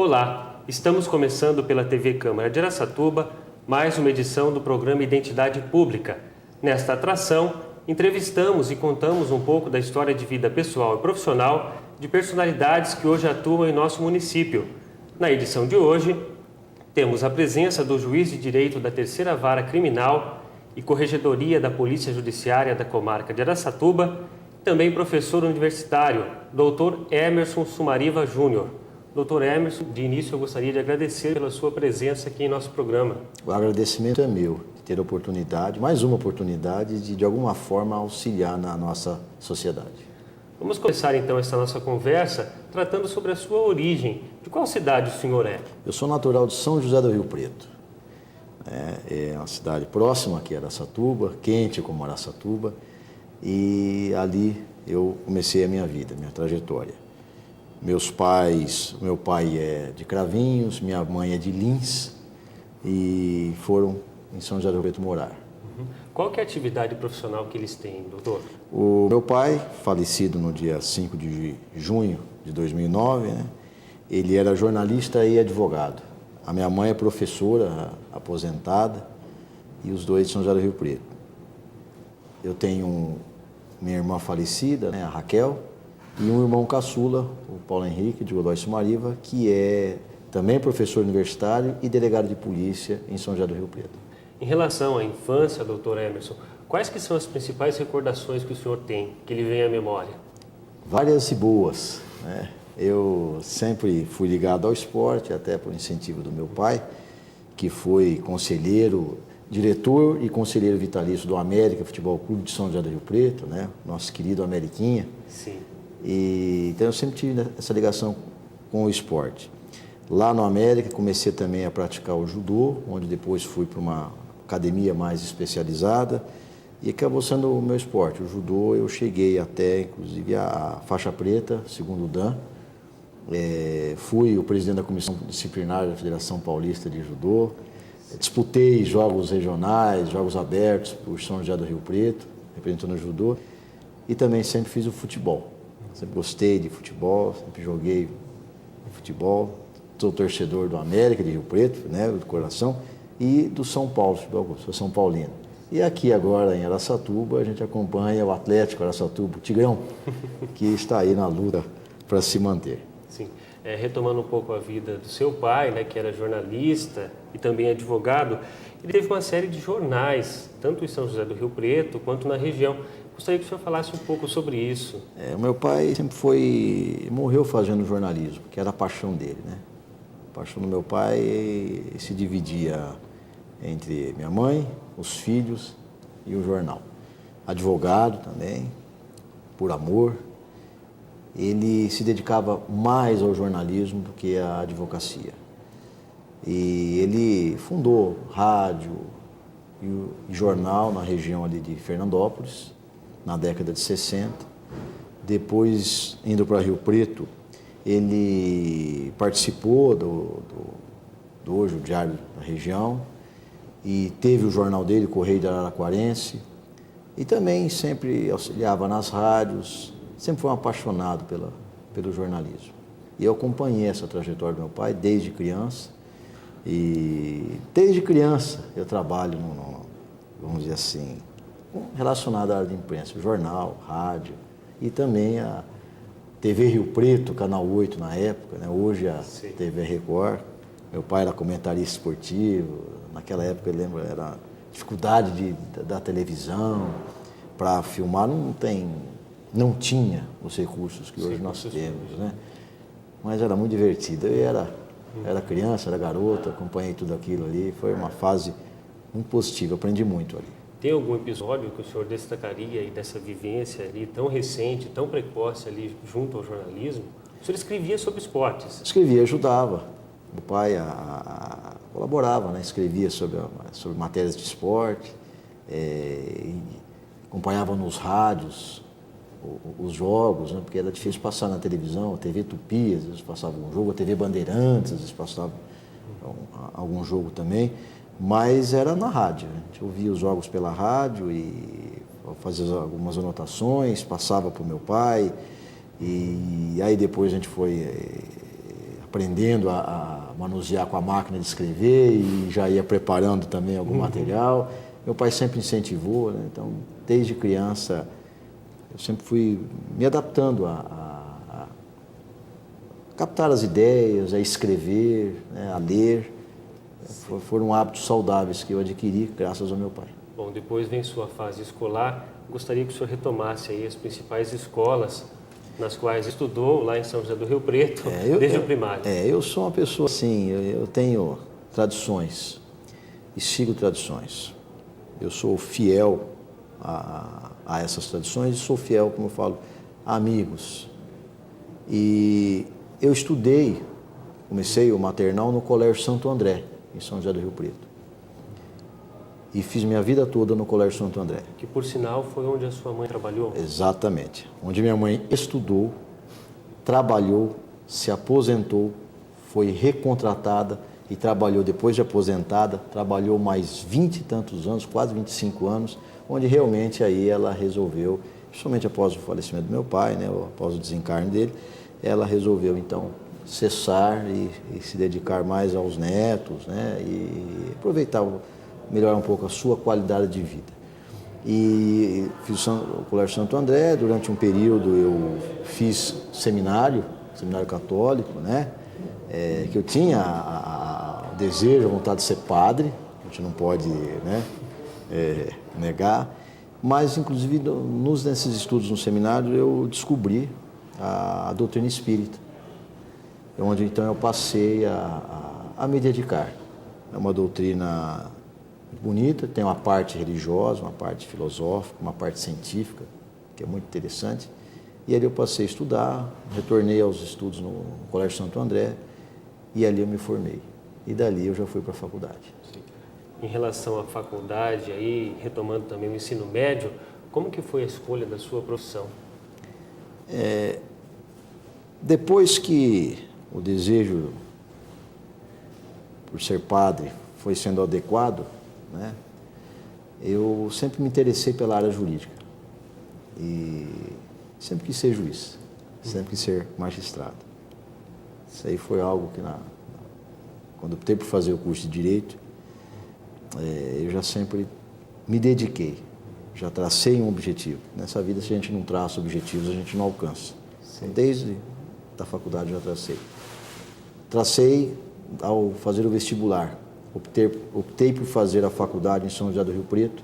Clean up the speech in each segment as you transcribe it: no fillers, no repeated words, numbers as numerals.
Olá, estamos começando pela TV Câmara de Araçatuba mais uma edição do programa Identidade Pública. Nesta atração, entrevistamos e contamos um pouco da história de vida pessoal e profissional de personalidades que hoje atuam em nosso município. Na edição de hoje, temos a presença do juiz de direito da Terceira Vara Criminal e Corregedoria da Polícia Judiciária da Comarca de Araçatuba, também professor universitário, Dr. Emerson Sumariva Júnior. Dr. Emerson, de início eu gostaria de agradecer pela sua presença aqui em nosso programa. O agradecimento é meu, de ter a oportunidade, mais uma oportunidade de alguma forma auxiliar na nossa sociedade. Vamos começar então essa nossa conversa tratando sobre a sua origem. De qual cidade o senhor é? Eu sou natural de São José do Rio Preto. É uma cidade próxima aqui a Araçatuba, quente como Araçatuba, e ali eu comecei a minha vida, minha trajetória. Meu pai é de Cravinhos, minha mãe é de Lins e foram em São José do Rio Preto morar. Qual que é a atividade profissional que eles têm, doutor? O meu pai, falecido no dia 5 de junho de 2009, ele era jornalista e advogado. A minha mãe é professora aposentada e os dois de São José do Rio Preto. Eu tenho minha irmã falecida, a Raquel, e um irmão caçula, o Paulo Henrique, de Godoy Sumariva, que é também professor universitário e delegado de polícia em São José do Rio Preto. Em relação à infância, doutor Emerson, quais que são as principais recordações que o senhor tem, que lhe vem à memória? Várias e boas, Eu sempre fui ligado ao esporte, até por incentivo do meu pai, que foi conselheiro, diretor e conselheiro vitalício do América Futebol Clube de São José do Rio Preto, Nosso querido Ameriquinha. Sim. Então eu sempre tive essa ligação com o esporte. Lá no América comecei também a praticar o judô, onde depois fui para uma academia mais especializada e acabou sendo o meu esporte. O judô eu cheguei até, inclusive, a faixa preta, segundo dan. Fui o presidente da comissão disciplinar da Federação Paulista de Judô. Disputei jogos regionais, jogos abertos por São José do Rio Preto, representando o judô. E também sempre fiz o futebol. Sempre gostei de futebol, sempre joguei futebol. Sou torcedor do América de Rio Preto, do coração, e do São Paulo, sou São Paulino. E aqui agora em Araçatuba a gente acompanha o Atlético Araçatuba, o Tigrão, que está aí na luta para se manter. Sim. Retomando um pouco a vida do seu pai, que era jornalista e também advogado, ele teve uma série de jornais, tanto em São José do Rio Preto quanto na região. Gostaria que o senhor falasse um pouco sobre isso. O meu pai sempre morreu fazendo jornalismo, que era a paixão dele, A paixão do meu pai se dividia entre minha mãe, os filhos e o jornal. Advogado também, por amor. Ele se dedicava mais ao jornalismo do que à advocacia. E ele fundou rádio e jornal na região ali de Fernandópolis, na década de 60. Depois, indo para Rio Preto, ele participou do hoje o Diário da Região e teve o jornal dele, Correio de Araraquarense, e também sempre auxiliava nas rádios, sempre foi um apaixonado pelo jornalismo. E eu acompanhei essa trajetória do meu pai desde criança, e desde criança eu trabalho, vamos dizer assim, relacionado à área de imprensa, jornal, rádio, e também a TV Rio Preto, Canal 8 na época, hoje a Sim. TV Record. Meu pai era comentarista esportivo, naquela época eu lembro, era dificuldade da televisão para filmar, não tinha os recursos que hoje nós temos, Mas era muito divertido. Eu era criança, era garota, acompanhei tudo aquilo ali, foi uma fase muito positiva, aprendi muito ali. Tem algum episódio que o senhor destacaria aí dessa vivência ali tão recente, tão precoce ali junto ao jornalismo? O senhor escrevia sobre esportes? Escrevia, ajudava. Meu pai colaborava, escrevia sobre matérias de esporte, acompanhava nos rádios os jogos, porque era difícil passar na televisão, a TV Tupi, às vezes passava um jogo, a TV Bandeirantes, às vezes passava algum jogo também. Mas era na rádio, a gente ouvia os jogos pela rádio e fazia algumas anotações, passava para o meu pai, e aí depois a gente foi aprendendo a manusear com a máquina de escrever e já ia preparando também algum material. Meu pai sempre incentivou, né? Então, desde criança, eu sempre fui me adaptando a captar as ideias, a escrever, né? A ler. Foram hábitos saudáveis que eu adquiri graças ao meu pai. Bom, depois vem sua fase escolar. Gostaria que o senhor retomasse aí as principais escolas nas quais estudou lá em São José do Rio Preto, desde o primário. Eu sou uma pessoa assim, eu tenho tradições e sigo tradições. Eu sou fiel a essas tradições e sou fiel, como eu falo, a amigos. E eu estudei, comecei o maternal no Colégio Santo André, em São José do Rio Preto. E fiz minha vida toda no Colégio Santo André. Que, por sinal, foi onde a sua mãe trabalhou? Exatamente. Onde minha mãe estudou, trabalhou, se aposentou, foi recontratada e trabalhou depois de aposentada, trabalhou mais 20 e tantos anos, quase 25 anos, onde realmente aí ela resolveu, principalmente após o falecimento do meu pai, né, após o desencarne dele, ela resolveu então cessar e se dedicar mais aos netos, né, e aproveitar, melhorar um pouco a sua qualidade de vida. E fiz o Colégio Santo André, durante um período eu fiz seminário católico, né? Que eu tinha o desejo, a vontade de ser padre, a gente não pode, né, negar, mas inclusive nesses estudos no seminário eu descobri a doutrina espírita, onde então eu passei a me dedicar. É uma doutrina bonita, tem uma parte religiosa, uma parte filosófica, uma parte científica, que é muito interessante. E ali eu passei a estudar, retornei aos estudos no Colégio Santo André e ali eu me formei. E dali eu já fui para a faculdade. Sim. Em relação à faculdade, aí, retomando também o ensino médio, como que foi a escolha da sua profissão? Depois que o desejo por ser padre foi sendo adequado, né, eu sempre me interessei pela área jurídica e sempre quis ser juiz, sempre quis ser magistrado. Isso aí foi algo que, quando eu optei por fazer o curso de Direito, eu já sempre me dediquei, já tracei um objetivo. Nessa vida, se a gente não traça objetivos, a gente não alcança. Então, desde a faculdade eu já tracei. Tracei ao fazer o vestibular. Optei por fazer a faculdade em São José do Rio Preto.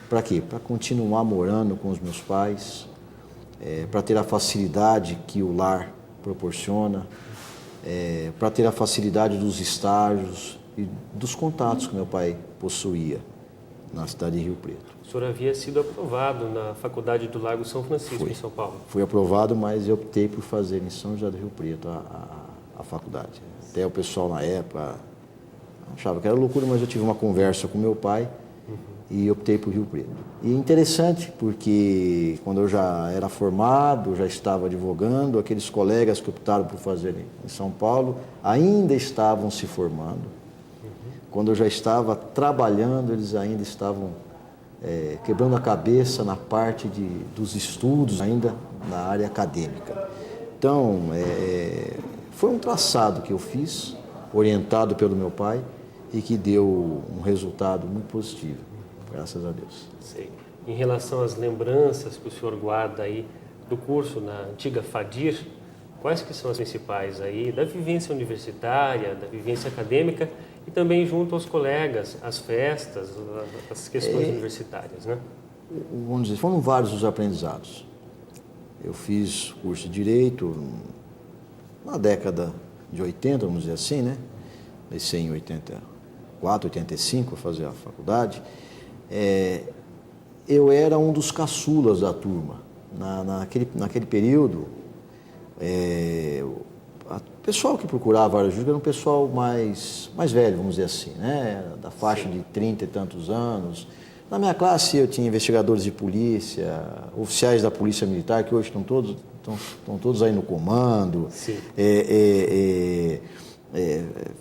Para quê? Para continuar morando com os meus pais, para ter a facilidade que o lar proporciona, para ter a facilidade dos estágios e dos contatos que meu pai possuía na cidade de Rio Preto. O senhor havia sido aprovado na Faculdade do Largo São Francisco, em São Paulo. Fui aprovado, mas eu optei por fazer em São José do Rio Preto a faculdade. Até o pessoal na época achava que era loucura, mas eu tive uma conversa com meu pai e optei por Rio Preto. E interessante, porque quando eu já era formado, já estava advogando, aqueles colegas que optaram por fazer em São Paulo ainda estavam se formando. Quando eu já estava trabalhando, eles ainda estavam quebrando a cabeça na parte dos estudos, ainda na área acadêmica. Então, foi um traçado que eu fiz, orientado pelo meu pai, e que deu um resultado muito positivo, graças a Deus. Sei. Em relação às lembranças que o senhor guarda aí do curso na antiga FADIR, quais que são as principais aí da vivência universitária, da vivência acadêmica e também junto aos colegas, as festas, as questões universitárias, né? Vamos dizer, foram vários os aprendizados. Eu fiz curso de Direito na década de 80, vamos dizer assim, né? Comecei em 84, 85 a fazer a faculdade. Eu era um dos caçulas da turma. Naquele período, o pessoal que procurava a área jurídica era um pessoal mais velho, vamos dizer assim, né? Da faixa de 30 e tantos anos. Na minha classe eu tinha investigadores de polícia, oficiais da polícia militar, que hoje estão todos aí no comando,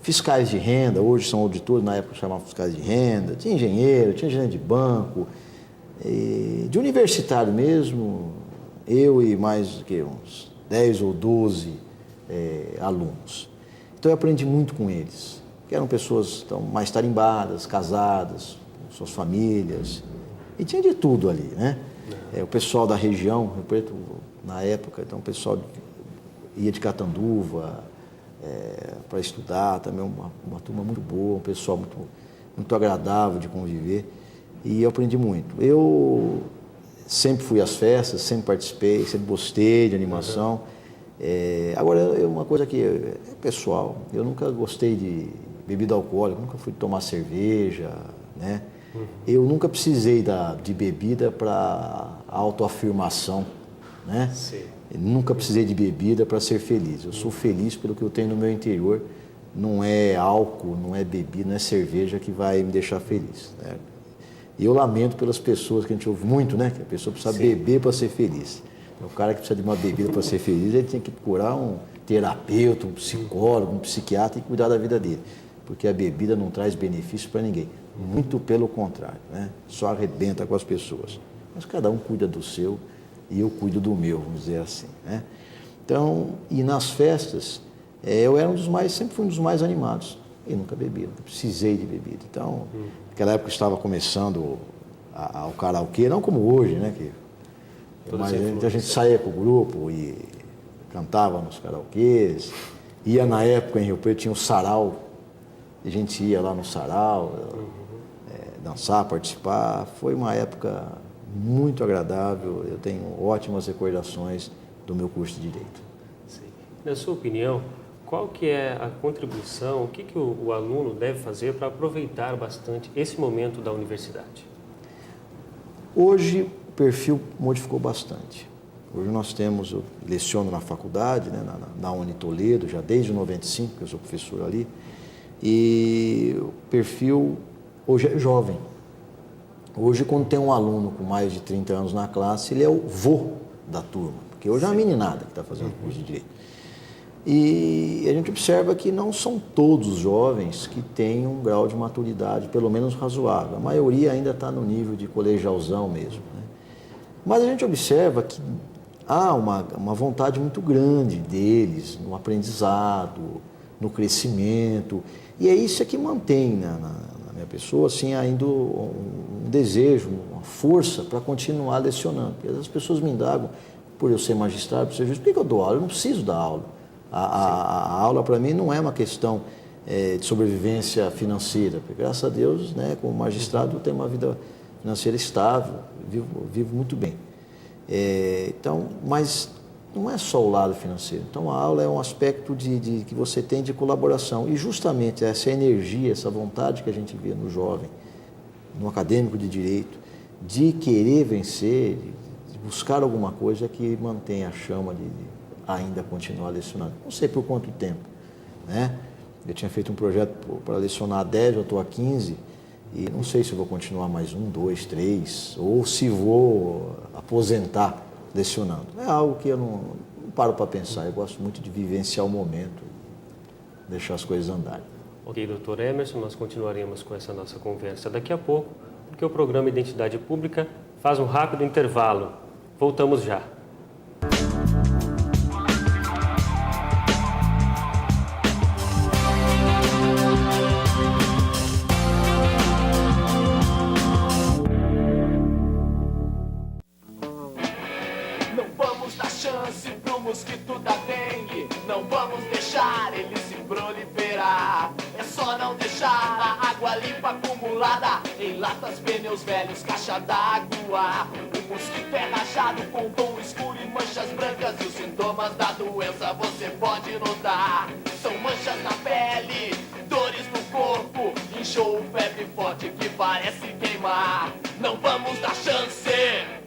fiscais de renda, hoje são auditores, na época chamavam fiscais de renda, tinha engenheiro, tinha gerente de banco, de universitário mesmo, eu e mais do que uns 10 ou 12 alunos. Então eu aprendi muito com eles, que eram pessoas mais tarimbadas, casadas, com suas famílias, e tinha de tudo ali, né? O pessoal da região, Rio Preto, na época, então o pessoal ia de Catanduva para estudar, também uma turma muito boa, um pessoal muito agradável de conviver, e eu aprendi muito. Eu sempre fui às festas, sempre participei, sempre gostei de animação. Agora, uma coisa que é pessoal, eu nunca gostei de bebida alcoólica, nunca fui tomar cerveja, né? Eu nunca precisei de bebida para autoafirmação, né? Sim. Nunca precisei de bebida para ser feliz. Eu sou feliz pelo que eu tenho no meu interior. Não é álcool, não é bebida, não é cerveja que vai me deixar feliz, né? E eu lamento pelas pessoas que a gente ouve muito, né? Que a pessoa precisa beber para ser feliz. O cara que precisa de uma bebida para ser feliz, ele tem que procurar um terapeuta, um psicólogo, um psiquiatra e cuidar da vida dele. Porque a bebida não traz benefício para ninguém. Muito pelo contrário, né? Só arrebenta com as pessoas. Mas cada um cuida do seu e eu cuido do meu, vamos dizer assim, né? Então, e nas festas, eu era sempre fui um dos mais animados. E nunca bebi, nunca precisei de bebida. Então, naquela época estava começando o karaokê, não como hoje, né? Mas a gente saía com o grupo e cantava nos karaokês. Ia na época em Rio Preto, tinha o sarau. A gente ia lá no sarau, dançar, participar. Foi uma época muito agradável. Eu tenho ótimas recordações do meu curso de Direito. Sim. Na sua opinião, qual que é a contribuição, o que o aluno deve fazer para aproveitar bastante esse momento da universidade? Hoje o perfil modificou bastante. Hoje nós temos, eu leciono na faculdade, né, na Uni Toledo, já desde 95, que eu sou professor ali, e o perfil hoje é jovem. Hoje, quando tem um aluno com mais de 30 anos na classe, ele é o vô da turma, porque hoje é uma meninada que está fazendo curso de Direito. E a gente observa que não são todos os jovens que têm um grau de maturidade, pelo menos razoável. A maioria ainda está no nível de colegialzão mesmo, né? Mas a gente observa que há uma vontade muito grande deles no aprendizado, no crescimento. E é isso que mantém na minha pessoa assim, ainda um desejo, uma força para continuar lecionando. Porque as pessoas me indagam, por eu ser magistrado, por ser juiz, por que eu dou aula? Eu não preciso dar aula. A aula, para mim, não é uma questão de sobrevivência financeira. Porque, graças a Deus, né, como magistrado, eu tenho uma vida financeira estável, vivo muito bem. Então, mas não é só o lado financeiro. Então, a aula é um aspecto que você tem de colaboração. E, justamente, essa energia, essa vontade que a gente vê no jovem, no acadêmico de Direito, de querer vencer, de buscar alguma coisa que mantém a chama de ainda continuar lecionando. Não sei por quanto tempo, né? Eu tinha feito um projeto para lecionar 10, eu estou a 15, e não sei se eu vou continuar mais 1, 2, 3, ou se vou aposentar lecionando. É algo que eu não paro para pensar. Eu gosto muito de vivenciar o momento, deixar as coisas andarem. Ok, doutor Emerson, nós continuaremos com essa nossa conversa daqui a pouco, porque o programa Identidade Pública faz um rápido intervalo. Voltamos já. Mosquito da dengue, não vamos deixar ele se proliferar. É só não deixar a água limpa acumulada em latas, pneus velhos, caixa d'água. O mosquito é rajado com tom escuro e manchas brancas, e os sintomas da doença você pode notar. São manchas na pele, dores no corpo, inchou, febre forte que parece queimar. Não vamos dar chance.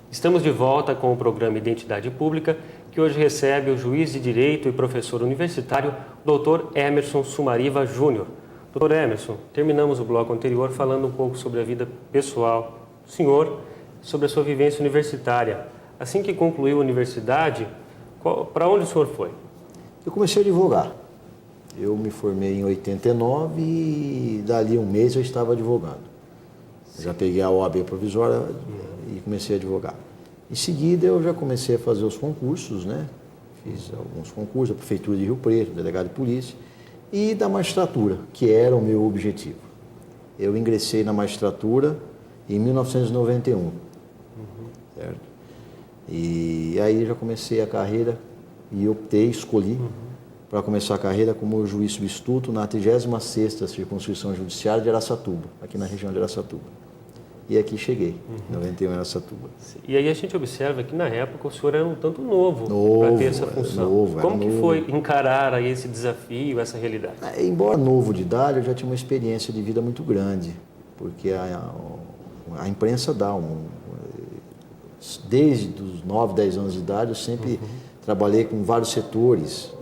Estamos de volta com o programa Identidade Pública, que hoje recebe o juiz de Direito e professor universitário, Dr. Emerson Sumariva Júnior. Dr. Emerson, terminamos o bloco anterior falando um pouco sobre a vida pessoal do senhor, sobre a sua vivência universitária. Assim que concluiu a universidade, para onde o senhor foi? Eu comecei a advogar. Eu me formei em 89 e dali um mês eu estava advogando. Eu já peguei a OAB provisória e comecei a advogar. Em seguida eu já comecei a fazer os concursos, né? Fiz alguns concursos da Prefeitura de Rio Preto, delegado de polícia, e da magistratura, que era o meu objetivo. Eu ingressei na magistratura em 1991, certo? E aí já comecei a carreira e escolhi para começar a carreira como juiz substituto na 36ª Circunscrição Judiciária de Araçatuba, aqui na região de Araçatuba. E aqui cheguei, em 91 em Araçatuba. E aí a gente observa que na época o senhor era um tanto novo para ter essa função. Como que foi encarar aí esse desafio, essa realidade? Embora novo de idade, eu já tinha uma experiência de vida muito grande, porque a imprensa dá desde os 9, 10 anos de idade, eu sempre trabalhei com vários setores.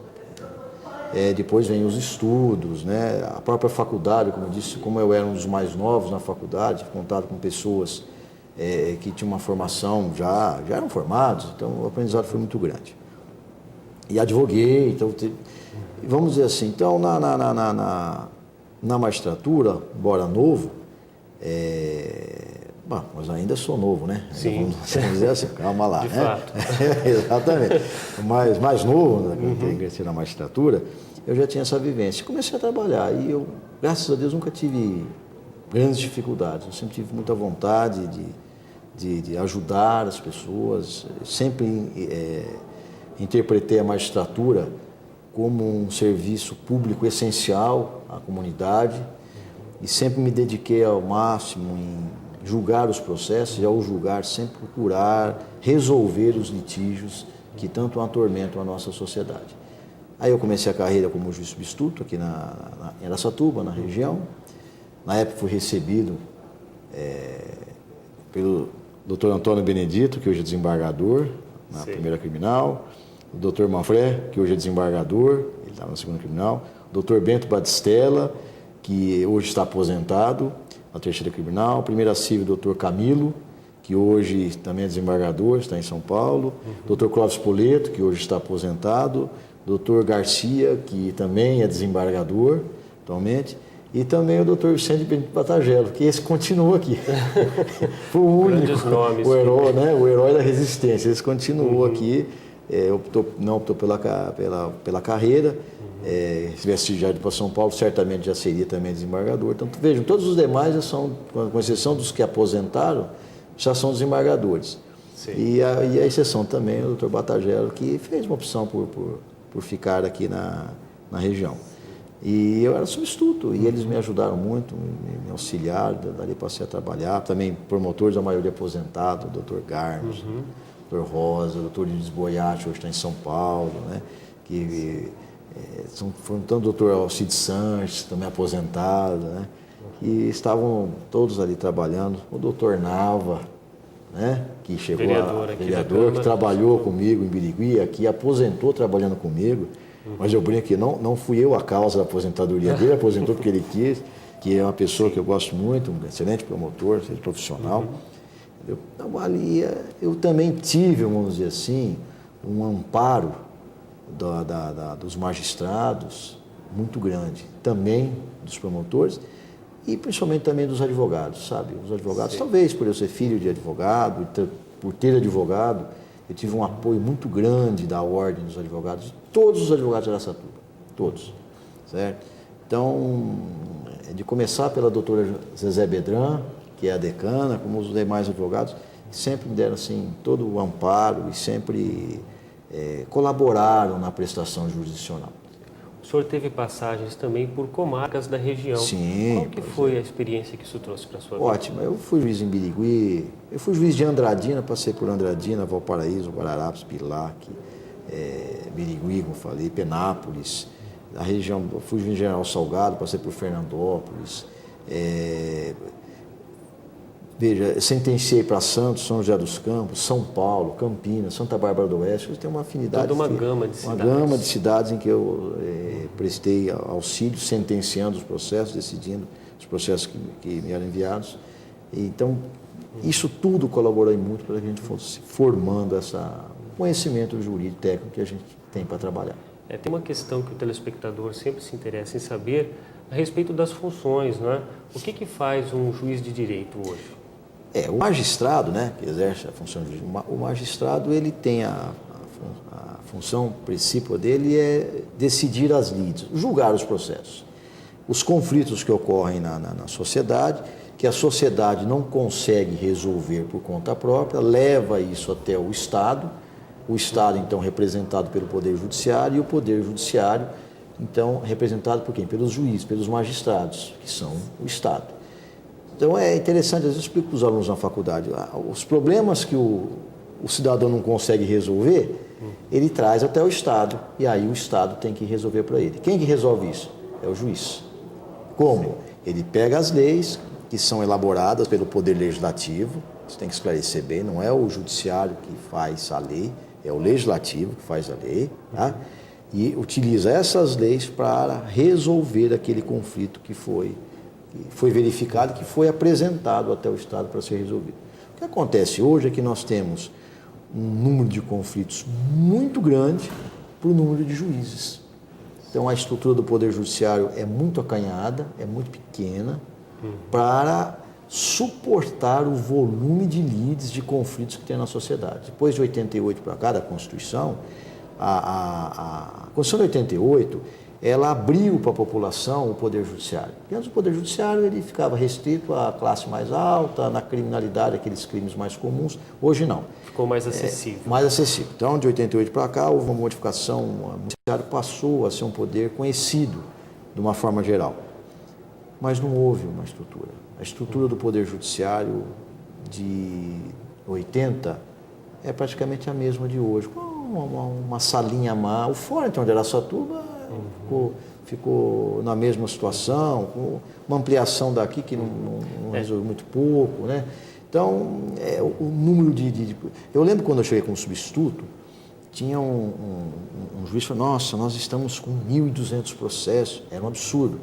Depois vem os estudos, né? A própria faculdade, como eu disse, como eu era um dos mais novos na faculdade, contato com pessoas que tinham uma formação, já eram formados, então o aprendizado foi muito grande. E advoguei, então, vamos dizer assim, então na magistratura, embora novo, mas ainda sou novo, né? Sim. Vamos dizer assim, calma lá. De né? fato. Exatamente. Mas mais novo, né, quando eu ingressei na magistratura, eu já tinha essa vivência. Comecei a trabalhar e eu, graças a Deus, nunca tive grandes dificuldades. Eu sempre tive muita vontade de ajudar as pessoas. Sempre interpretei a magistratura como um serviço público essencial à comunidade e sempre me dediquei ao máximo em julgar os processos e, ao julgar, sempre procurar resolver os litígios que tanto atormentam a nossa sociedade. Aí eu comecei a carreira como juiz substituto aqui em Araçatuba, na região. Na época fui recebido pelo Dr. Antônio Benedito, que hoje é desembargador na primeira criminal, o Dr. Manfré, que hoje é desembargador, ele estava na segunda criminal, o Dr. Bento Batistella, que hoje está aposentado, na terceira criminal, primeira civil, Dr. Camilo, que hoje também é desembargador, está em São Paulo, Dr. Clóvis Poleto, que hoje está aposentado, Dr. Garcia, que também é desembargador atualmente, e também o Dr. Vicente Benito Batagelo, que esse continua aqui. Foi o único, nomes, o herói, né? O herói da resistência, esse continuou aqui, não optou pela carreira. Se tivesse já ido para São Paulo, certamente já seria também desembargador. Então, vejam, todos os demais já são, com exceção dos que aposentaram, já são desembargadores. E a exceção também o Dr. Batagelo, que fez uma opção por ficar aqui na região. E eu era substituto, e eles me ajudaram muito, me auxiliaram, dali passei a trabalhar. Também promotores, a maioria aposentado, o Dr. Garnos, o Dr. Rosa, o Dr. Luiz Boiati, hoje está em São Paulo, né? Foram tanto o Dr. Alcide Sanches, também aposentado, né? E estavam todos ali trabalhando. O Dr. Nava, né? Que chegou vereador, que trabalhou comigo em Birigui, aqui aposentou trabalhando comigo. Mas eu brinco que não fui eu a causa da aposentadoria dele, aposentou porque ele quis, que é uma pessoa que eu gosto muito, um excelente promotor, profissional. Então, ali eu também tive, vamos dizer assim, um amparo dos magistrados muito grande, também dos promotores e principalmente também dos advogados, sabe? Os advogados, talvez por eu ser filho de advogado, por ter advogado, eu tive um apoio muito grande da ordem dos advogados, todos os advogados de Araçatuba, todos, certo? Então, de começar pela doutora Zezé Bedran, que é a decana, como os demais advogados, sempre me deram assim, todo o amparo e sempre colaboraram na prestação jurisdicional. O senhor teve passagens também por comarcas da região. Sim. Qual que foi a experiência que isso trouxe para a sua vida? Ótimo. Eu fui juiz em Birigui, eu fui juiz de Andradina, passei por Andradina, Valparaíso, Guararapes, Pilac, Birigui, como falei, Penápolis, a região, eu fui juiz em General Salgado, passei por Fernandópolis, veja, sentenciei para Santos, São José dos Campos, São Paulo, Campinas, Santa Bárbara do Oeste. Eu tenho uma afinidade. Toda uma gama de cidades. Uma gama de cidades em que eu prestei auxílio, sentenciando os processos, decidindo os processos que me eram enviados. Então, isso tudo colaborou muito para que a gente fosse formando esse conhecimento jurídico técnico que a gente tem para trabalhar. Tem uma questão que o telespectador sempre se interessa em saber a respeito das funções, não é? O que faz um juiz de direito hoje? O magistrado, né, que exerce a função de juiz, o magistrado ele tem a função principal dele é decidir as lides, julgar os processos, os conflitos que ocorrem na sociedade, que a sociedade não consegue resolver por conta própria, leva isso até o Estado então representado pelo Poder Judiciário, e o Poder Judiciário então representado por quem? Pelos juízes, pelos magistrados, que são o Estado. Então é interessante, às vezes eu explico para os alunos na faculdade, os problemas que o cidadão não consegue resolver, ele traz até o Estado, e aí o Estado tem que resolver para ele. Quem que resolve isso? É o juiz. Como? Ele pega as leis que são elaboradas pelo Poder Legislativo, você tem que esclarecer bem, não é o Judiciário que faz a lei, é o Legislativo que faz a lei, tá? E utiliza essas leis para resolver aquele conflito que foi verificado, que foi apresentado até o Estado para ser resolvido. O que acontece hoje é que nós temos um número de conflitos muito grande para o número de juízes. Então a estrutura do Poder Judiciário é muito acanhada, é muito pequena, para suportar o volume de lides, de conflitos que tem na sociedade. Depois de 88 para cá, da Constituição, a Constituição de 88, ela abriu para a população o Poder Judiciário. Porque antes o Poder Judiciário ele ficava restrito à classe mais alta, na criminalidade, aqueles crimes mais comuns. Hoje não. Ficou mais acessível. Mais acessível. Então, de 88 para cá, houve uma modificação, o Judiciário passou a ser um poder conhecido de uma forma geral. Mas não houve uma estrutura. A estrutura do Poder Judiciário de 80 é praticamente a mesma de hoje. Uma salinha má. O fórum então, de Araçatuba ficou na mesma situação, com uma ampliação daqui que não resolveu muito pouco, né? Então, o número de... Eu lembro quando eu cheguei como substituto, tinha um juiz que falou, nossa, nós estamos com 1.200 processos. Era um absurdo.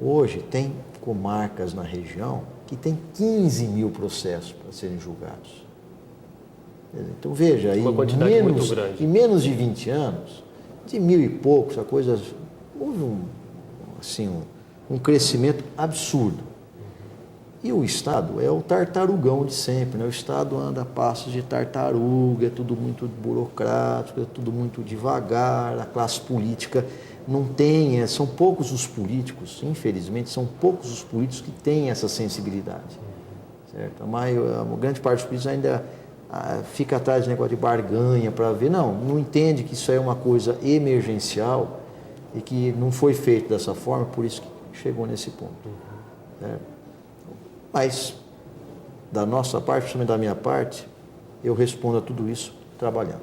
Hoje tem comarcas na região que tem 15 mil processos para serem julgados. Então veja, uma quantidade muito grande. Em menos de 20 anos, de 1.000 e poucos, a coisa, houve um crescimento absurdo. E o Estado é o tartarugão de sempre, né? O Estado anda a passos de tartaruga, é tudo muito burocrático, é tudo muito devagar, a classe política não tem, são poucos os políticos, infelizmente, são poucos os políticos que têm essa sensibilidade. Certo? A grande parte dos políticos ainda fica atrás de negócio de barganha para ver, não entende que isso é uma coisa emergencial e que não foi feito dessa forma, por isso que chegou nesse ponto. Certo? Mas, da nossa parte, principalmente da minha parte, eu respondo a tudo isso trabalhando.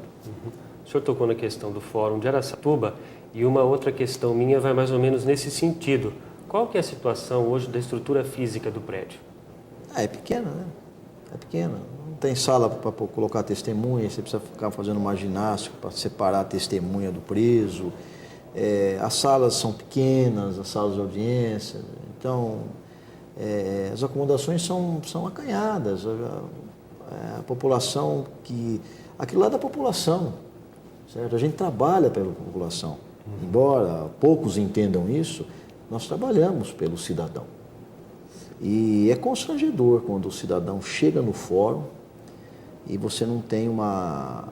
O senhor tocou na questão do Fórum de Araçatuba e uma outra questão minha vai mais ou menos nesse sentido. Qual que é a situação hoje da estrutura física do prédio? É pequena, né? É pequena. Não tem sala para colocar testemunha, você precisa ficar fazendo uma ginástica para separar a testemunha do preso. As salas são pequenas, as salas de audiência, então... as acomodações são acanhadas, a população aquilo lá é da população, certo? A gente trabalha pela população, embora poucos entendam isso, nós trabalhamos pelo cidadão. E é constrangedor quando o cidadão chega no fórum e você não tem uma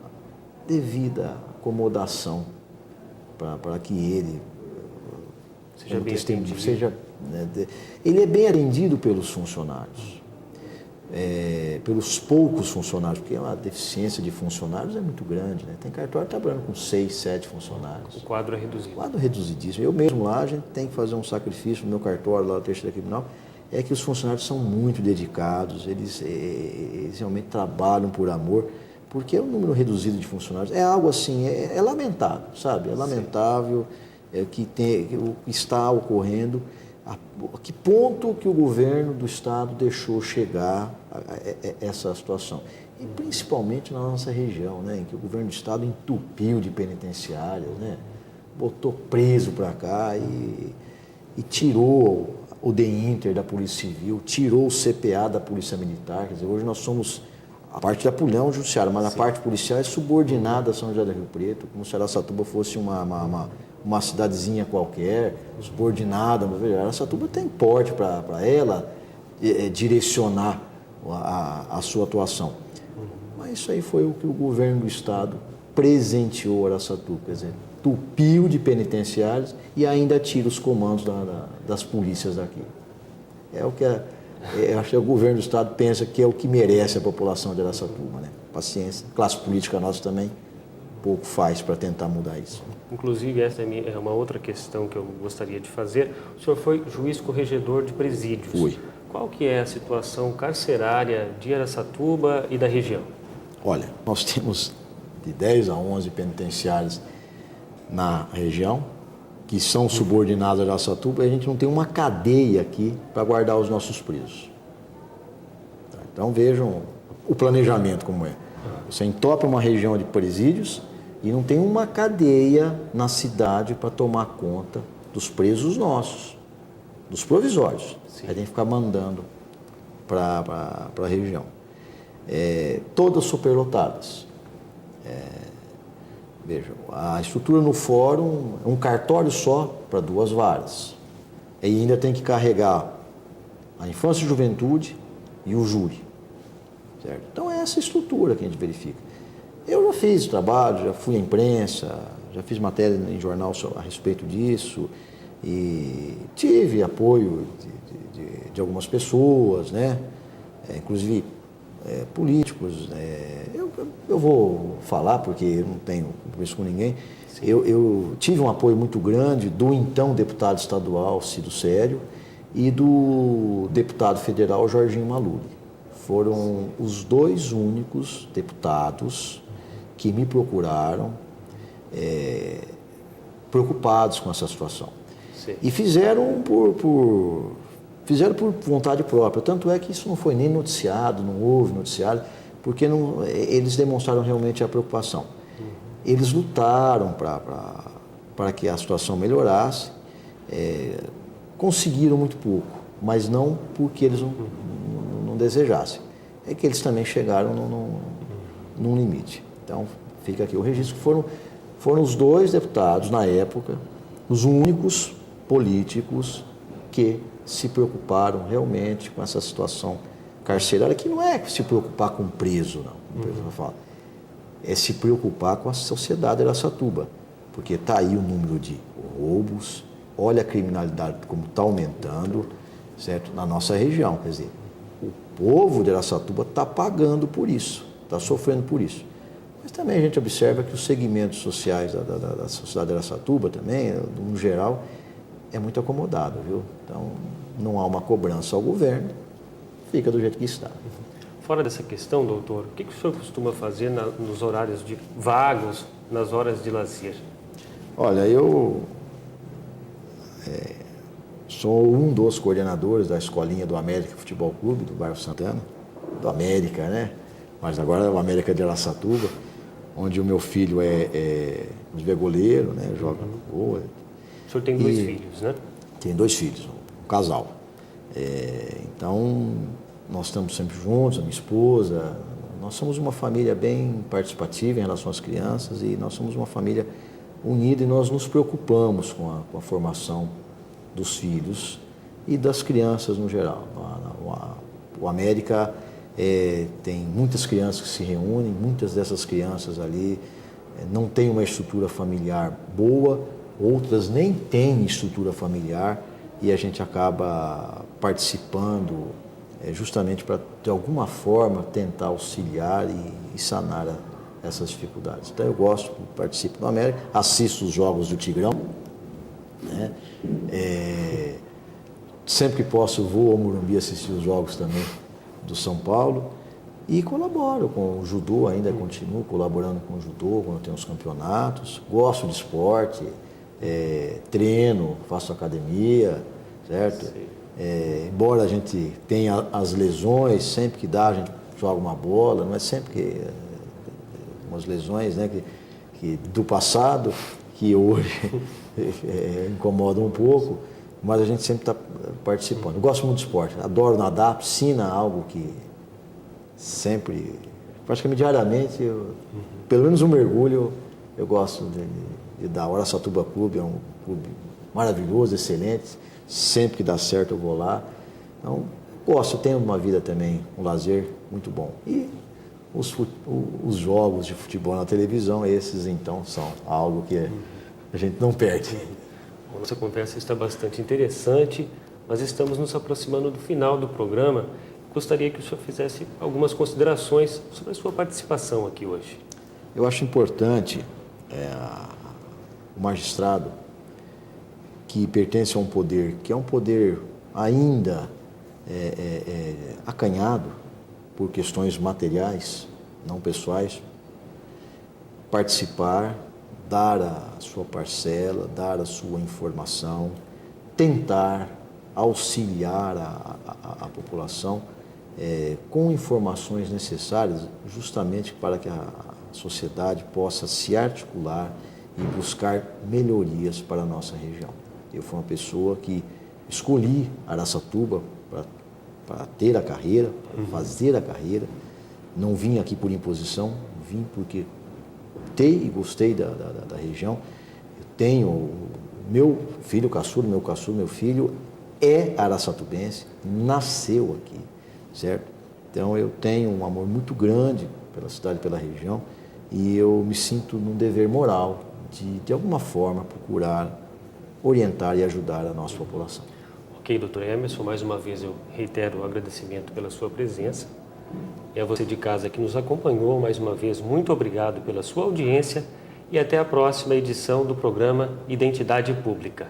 devida acomodação para que ele seja bem atendido. Ele é bem atendido pelos funcionários, pelos poucos funcionários, porque a deficiência de funcionários é muito grande, né? Tem cartório trabalhando com 6, 7 funcionários. O quadro é reduzido. O quadro é reduzidíssimo. Eu mesmo lá, a gente tem que fazer um sacrifício no meu cartório, lá no Terceira Criminal, é que os funcionários são muito dedicados, eles realmente trabalham por amor, porque o número reduzido de funcionários é algo assim, é lamentável, sabe? É lamentável o que está ocorrendo. A que ponto que o governo do Estado deixou chegar a essa situação? E principalmente na nossa região, né, em que o governo do Estado entupiu de penitenciárias, né, botou preso para cá e tirou o DEINTER da Polícia Civil, tirou o CPA da Polícia Militar. Quer dizer, hoje nós somos A parte da polícia é um judiciário, mas a parte policial é subordinada a São José do Rio Preto, como se Araçatuba fosse uma cidadezinha qualquer, subordinada. Araçatuba tem porte para ela direcionar a sua atuação. Mas isso aí foi o que o governo do estado presenteou Araçatuba, quer dizer, tupiu de penitenciários e ainda tira os comandos das polícias daqui. É o que eu acho que o governo do estado pensa que é o que merece a população de Araçatuba, né? Paciência. Classe política nossa também pouco faz para tentar mudar isso. Inclusive, essa é uma outra questão que eu gostaria de fazer. O senhor foi juiz corregedor de presídios. Fui. Qual que é a situação carcerária de Araçatuba e da região? Olha, nós temos de 10 a 11 penitenciários na região, que são subordinados a Araçatuba, e a gente não tem uma cadeia aqui para guardar os nossos presos. Então vejam o planejamento como é. Você entopa uma região de presídios e não tem uma cadeia na cidade para tomar conta dos presos nossos, dos provisórios. Sim. Aí tem que ficar mandando para a região. Todas superlotadas. Veja, a estrutura no fórum é um cartório só para 2 varas. E ainda tem que carregar a infância e juventude e o júri. Certo? Então é essa estrutura que a gente verifica. Eu já fiz trabalho, já fui à imprensa, já fiz matéria em jornal a respeito disso e tive apoio de algumas pessoas, né? Inclusive políticos. Eu vou falar porque eu não tenho isso com ninguém. Eu tive um apoio muito grande do então deputado estadual Cido Sério e do deputado federal Jorginho Maluri. Foram os 2 únicos deputados que me procuraram preocupados com essa situação. Sim. E fizeram por vontade própria. Tanto é que isso não foi nem noticiado, não houve noticiário, porque eles demonstraram realmente a preocupação. Eles lutaram para que a situação melhorasse, conseguiram muito pouco, mas não porque eles não desejassem. É que eles também chegaram num limite. Então, fica aqui o registro. Foram os 2 deputados, na época, os únicos políticos que se preocuparam realmente com essa situação carcerária, que não é se preocupar com preso, não. É se preocupar com a sociedade de Araçatuba, porque está aí o número de roubos, olha a criminalidade como está aumentando, certo? Na nossa região. Quer dizer, o povo de Araçatuba está pagando por isso, está sofrendo por isso. Mas também a gente observa que os segmentos sociais da sociedade de Araçatuba também, no geral, é muito acomodado, viu? Então, não há uma cobrança ao governo, fica do jeito que está. Fora dessa questão, doutor, o que o senhor costuma fazer nos horários de vagos, nas horas de lazer? Olha, eu sou um dos coordenadores da escolinha do América Futebol Clube, do bairro Santana, do América, né? Mas agora é o América de Araçatuba, onde o meu filho é goleiro, né? Joga boa. O senhor tem 2 filhos, né? Tem 2 filhos, um casal. Então, nós estamos sempre juntos, a minha esposa. Nós somos uma família bem participativa em relação às crianças e nós somos uma família unida e nós nos preocupamos com a formação dos filhos e das crianças no geral. O América tem muitas crianças que se reúnem, muitas dessas crianças ali não têm uma estrutura familiar boa, outras nem têm estrutura familiar e a gente acaba participando justamente para, de alguma forma, tentar auxiliar e sanar essas dificuldades. Então eu gosto, participo do América, assisto os jogos do Tigrão, né? Sempre que posso vou ao Morumbi assistir os jogos também do São Paulo e colaboro com o judô, ainda continuo colaborando com o judô quando tem os campeonatos, gosto de esporte, treino, faço academia, certo? Embora a gente tenha as lesões, sempre que dá a gente joga uma bola, não é sempre que umas lesões, né, que do passado, que hoje incomodam um pouco, mas a gente sempre está participando. Eu gosto muito de esporte, adoro nadar, piscina, algo que sempre praticamente diariamente, pelo menos um mergulho, eu gosto de dar. O Araçatuba Clube é um clube maravilhoso, excelente. Sempre que dá certo eu vou lá. Então, gosto, tenho uma vida também, um lazer muito bom. E os jogos de futebol na televisão, esses então são algo que a gente não perde. Nossa conversa está bastante interessante, mas estamos nos aproximando do final do programa. Gostaria que o senhor fizesse algumas considerações sobre a sua participação aqui hoje. Eu acho importante o magistrado que pertence a um poder, que é um poder ainda acanhado por questões materiais, não pessoais, participar, dar a sua parcela, dar a sua informação, tentar auxiliar a população com informações necessárias, justamente para que a sociedade possa se articular e buscar melhorias para a nossa região. Eu fui uma pessoa que escolhi Araçatuba para ter a carreira, para fazer a carreira. Não vim aqui por imposição, vim porque e gostei da região. Eu tenho o meu filho caçula, meu filho é araçatubense, nasceu aqui, certo? Então eu tenho um amor muito grande pela cidade, pela região, e eu me sinto num dever moral de alguma forma procurar orientar e ajudar a nossa população. Ok, doutor Emerson, mais uma vez eu reitero o agradecimento pela sua presença. E a você de casa que nos acompanhou, mais uma vez, muito obrigado pela sua audiência e até a próxima edição do programa Identidade Pública.